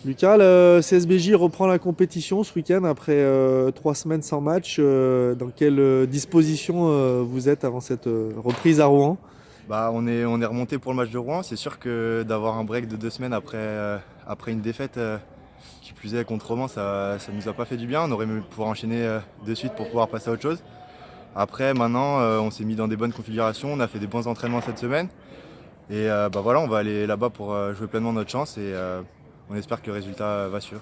Lucas, le CSBJ reprend la compétition ce week-end après 3 semaines sans match. Dans quelle disposition vous êtes avant cette reprise à Rouen? On est remonté pour le match de Rouen. C'est sûr que d'avoir un break de 2 semaines après une défaite, qui plus est contre Rouen, ça nous a pas fait du bien. On aurait aimé pouvoir enchaîner de suite pour pouvoir passer à autre chose. Après, maintenant, on s'est mis dans des bonnes configurations. On a fait des bons entraînements cette semaine. Et voilà, on va aller là-bas pour jouer pleinement notre chance. Et on espère que le résultat va suivre.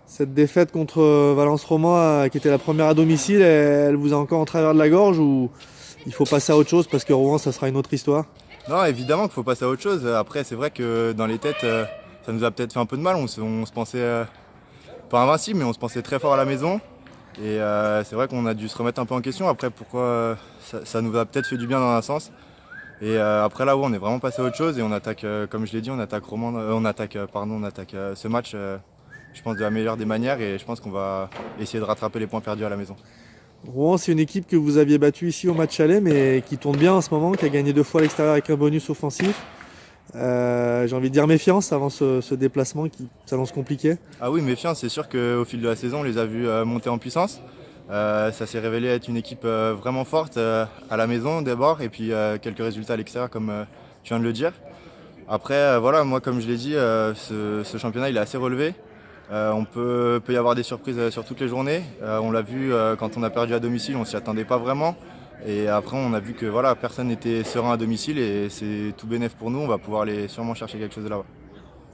Cette défaite contre Valence Roman, qui était la première à domicile, elle vous a encore en travers de la gorge ou il faut passer à autre chose parce que Rouen, ça sera une autre histoire? Non, évidemment qu'il faut passer à autre chose. Après, c'est vrai que dans les têtes, ça nous a peut-être fait un peu de mal. On se pensait pas invincible, mais on se pensait très fort à la maison. Et c'est vrai qu'on a dû se remettre un peu en question. Après, pourquoi ça nous a peut-être fait du bien dans un sens. Et après là, où on est vraiment passé à autre chose et on attaque, comme je l'ai dit, on attaque ce match, je pense, de la meilleure des manières. Et je pense qu'on va essayer de rattraper les points perdus à la maison. Rouen, c'est une équipe que vous aviez battue ici au match aller, mais qui tourne bien en ce moment, qui a gagné 2 fois à l'extérieur avec un bonus offensif. J'ai envie de dire méfiance avant ce déplacement qui s'annonce compliqué. Ah oui, méfiance, c'est sûr qu'au fil de la saison, on les a vus monter en puissance. Ça s'est révélé être une équipe vraiment forte à la maison d'abord et puis quelques résultats à l'extérieur comme tu viens de le dire. Après, voilà, moi comme je l'ai dit, ce championnat il est assez relevé. Peut y avoir des surprises sur toutes les journées. On l'a vu quand on a perdu à domicile, on s'y attendait pas vraiment. Et après, on a vu que voilà, personne n'était serein à domicile et c'est tout bénef pour nous. On va pouvoir aller sûrement chercher quelque chose de là-bas.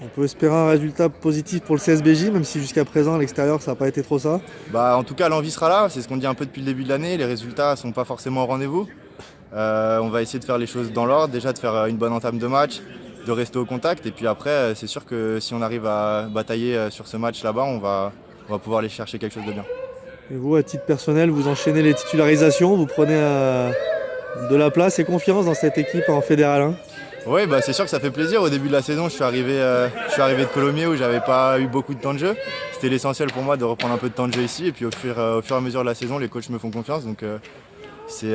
On peut espérer un résultat positif pour le CSBJ, même si jusqu'à présent à l'extérieur ça n'a pas été trop ça. En tout cas, l'envie sera là. C'est ce qu'on dit un peu depuis le début de l'année. Les résultats ne sont pas forcément au rendez-vous. On va essayer de faire les choses dans l'ordre. Déjà de faire une bonne entame de match, de rester au contact. Et puis après, c'est sûr que si on arrive à batailler sur ce match là-bas, on va pouvoir aller chercher quelque chose de bien. Et vous, à titre personnel, vous enchaînez les titularisations, vous prenez de la place et confiance dans cette équipe en fédéral 1. Oui, c'est sûr que ça fait plaisir. Au début de la saison, je suis arrivé de Colomiers où j'avais pas eu beaucoup de temps de jeu. C'était l'essentiel pour moi de reprendre un peu de temps de jeu ici. Et puis au fur et à mesure de la saison, les coachs me font confiance. Donc je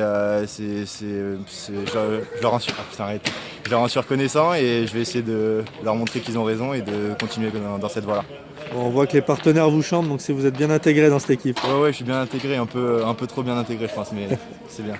leur en suis, arrête. Je leur en suis reconnaissant et je vais essayer de leur montrer qu'ils ont raison et de continuer dans cette voie-là. Bon, on voit que les partenaires vous chantent, donc si vous êtes bien intégré dans cette équipe. Ouais, je suis bien intégré, un peu trop bien intégré, je pense, mais c'est bien.